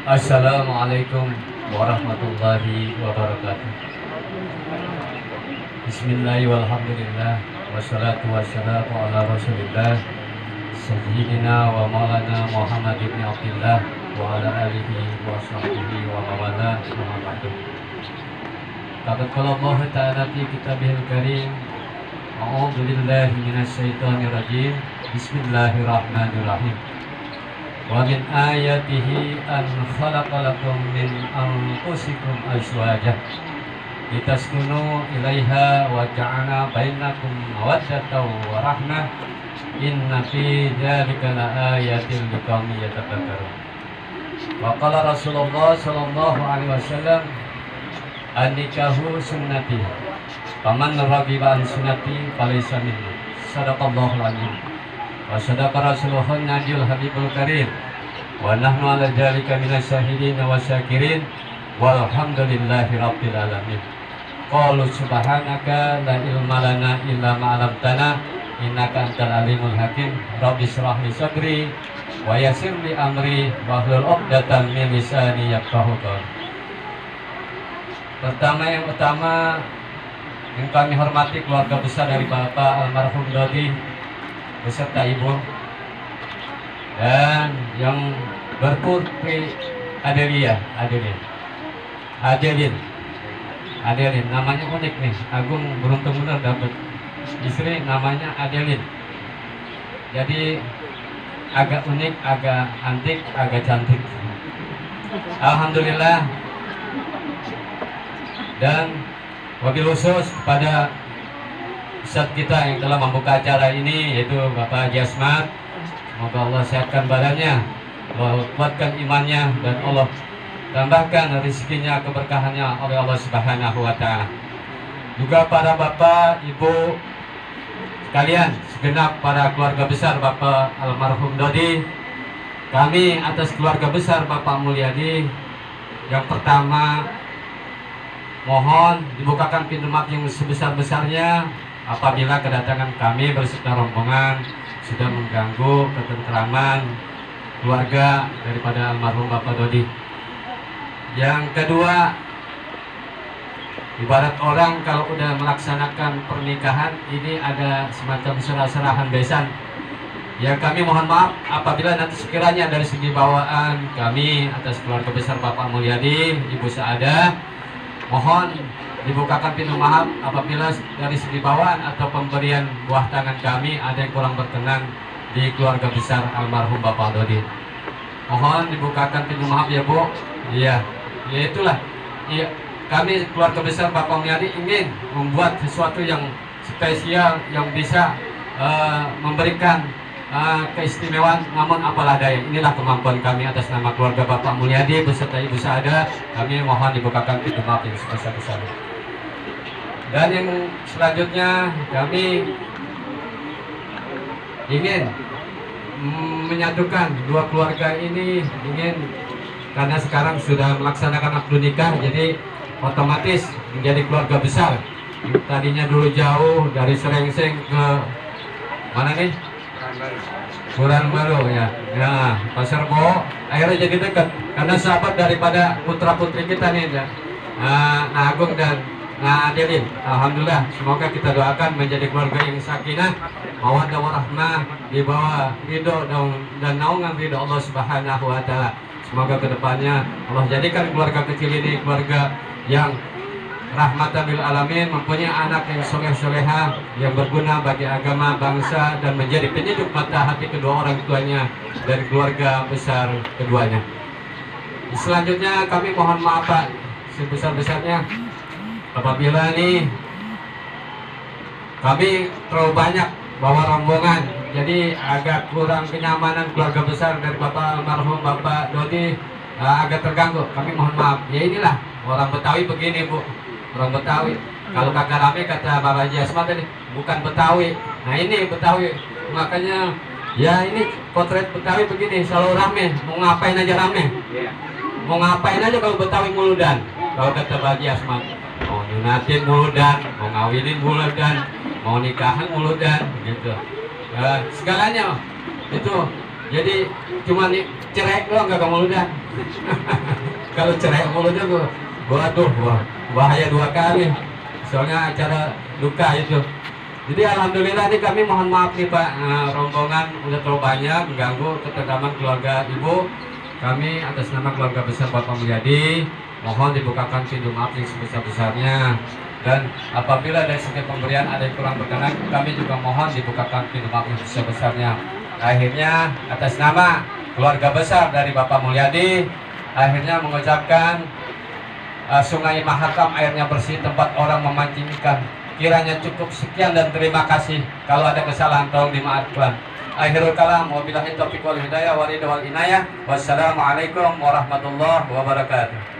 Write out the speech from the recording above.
Assalamualaikum warahmatullahi wabarakatuh. Bismillahirrahmanirrahim. Walhamdulillah. Wassalatu wassalamu ala rasulillah Sayyidina wa maulana Muhammad ibn Abdillah wa ala alihi wa sahbihi wa mawala Muhammadun. Qad qala Allah ta'ala fi kitabihil karim. A'udzu billahi minasyaitonir rajim. Bismillahirrahmanirrahim. Wa min ayatihi an khalaqalakum min anfusikum azwajan litaskunu ilaiha wa ja'ala bainakum mawaddatan wa rahmah inna fi dzalika laayatin liqaumin yatafakkarun. Wa qala Rasulullah sallallahu alaihi wasallam an-nikahu sunnati faman raghiba an sunnati falaysa minni. Shadaqallahul azim. Wa sadaqa Rasulullahun Najiyul Habibul Karim. Wa nahnu ala dzalika minas syahidin wa syakirin. Walhamdulillahi rabbil alamin. Qalu subhanaka la ilma lana illa ma 'allamtana innaka antal alimul hakim. Rabbi shrah li sadri wa yassir li amri wahlul 'uqdatam min lisani yafqahu qawli. Yang utama yang kami hormati keluarga besar dari Bapak almarhum Dodi beserta Ibu, dan yang berputri Adelia, Adelin, namanya unik nih. Agung beruntung benar dapat istri namanya Adelin. Jadi agak unik, agak antik, agak cantik. Alhamdulillah. Dan wabil khusus kepada Ustaz kita yang telah membuka acara ini, yaitu Bapak Jasmat. Semoga Allah sehatkan badannya, Allah kuatkan imannya, dan Allah tambahkan rezekinya, keberkahannya oleh Allah Subhanahu wa Ta'ala. Juga para bapak, ibu sekalian, segenap para keluarga besar Bapak almarhum Dodi, kami atas keluarga besar Bapak Mulyadi, yang pertama mohon dibukakan pintu maaf yang sebesar-besarnya apabila kedatangan kami berserta rombongan sudah mengganggu ketentraman keluarga daripada almarhum Bapak Dodi. Yang kedua, ibarat orang kalau udah melaksanakan pernikahan ini ada semacam serah-serahan besan. Ya, kami mohon maaf apabila nanti sekiranya dari segi bawaan kami atas keluarga besar Bapak Mulyadi, Ibu Saadah, mohon dibukakan pintu maaf apabila dari segi bawaan atau pemberian buah tangan kami ada yang kurang berkenan di keluarga besar almarhum Bapak Dodi. Mohon dibukakan pintu maaf ya Bu. Iya, ya itulah. Iya, kami keluarga besar Bapak Mulyadi ingin membuat sesuatu yang spesial yang bisa memberikan keistimewaan, namun apalah daya. Inilah kemampuan kami atas nama keluarga Bapak Mulyadi beserta Ibu Saadah. Kami mohon dibukakan pintu maaf yang sebesar-besarnya. Dan yang selanjutnya kami ingin menyatukan dua keluarga ini, karena sekarang sudah melaksanakan akad nikah, jadi otomatis menjadi keluarga besar. Tadinya dulu jauh dari Serengseng ke mana nih? Buran Baru ya. Nah, Pasar Bo akhirnya jadi dekat karena sahabat daripada putra putri kita nih ya. Nah Agung dan Adelin. Alhamdulillah, semoga kita doakan menjadi keluarga yang sakinah, mawaddah warahmah, di bawah ridho dan naungan ridho Allah Subhanahu wa Ta'ala. Semoga kedepannya Allah jadikan keluarga kecil ini keluarga yang rahmatan lil alamin, mempunyai anak yang soleh-soleha, yang berguna bagi agama, bangsa, dan menjadi penyejuk mata hati kedua orang tuanya dan keluarga besar keduanya. Selanjutnya kami mohon maaf Pak sebesar-besarnya apabila nih kami terlalu banyak bawa rombongan, jadi agak kurang kenyamanan keluarga besar dari Bapak almarhum Bapak Dodi agak terganggu. Kami mohon maaf. Ya inilah orang Betawi begini Bu. Orang Betawi, kalau kagak rame kata Bapak Jasmat tadi, bukan Betawi. Nah ini Betawi, makanya ya ini potret Betawi begini, selalu rame. Mau ngapain aja rame. Mau ngapain aja kalau Betawi muludan. Kalau kata Bapak Jasmat, mau nyunatin muludan, mau ngawinin muludan, mau nikahan muludan, gitu. Segalanya itu Jadi cuma nih cerai doang gak mulutnya. Kalau cerai mulutnya gua waduh, bahaya 2 kali. Soalnya acara duka itu. Jadi alhamdulillah nih kami mohon maaf nih Pak, rombongan udah terlalu banyak mengganggu ketentraman keluarga Ibu. Kami atas nama keluarga besar Bapak Mulyadi mohon dibukakan pintu maaf yang sebesar-besarnya. Dan apabila dari segi pemberian ada yang kurang berkenan, kami juga mohon dibukakan pintu maaf yang sebesar-besarnya. Akhirnya atas nama keluarga besar dari Bapak Mulyadi, akhirnya mengucapkan Sungai Mahakam airnya bersih, tempat orang memancing ikan. Kiranya cukup sekian dan terima kasih. Kalau ada kesalahan tolong dimaafkan. Akhirul kalam, wabillahi taufiq wal hidayah, wal inayah. Wassalamualaikum warahmatullahi wabarakatuh.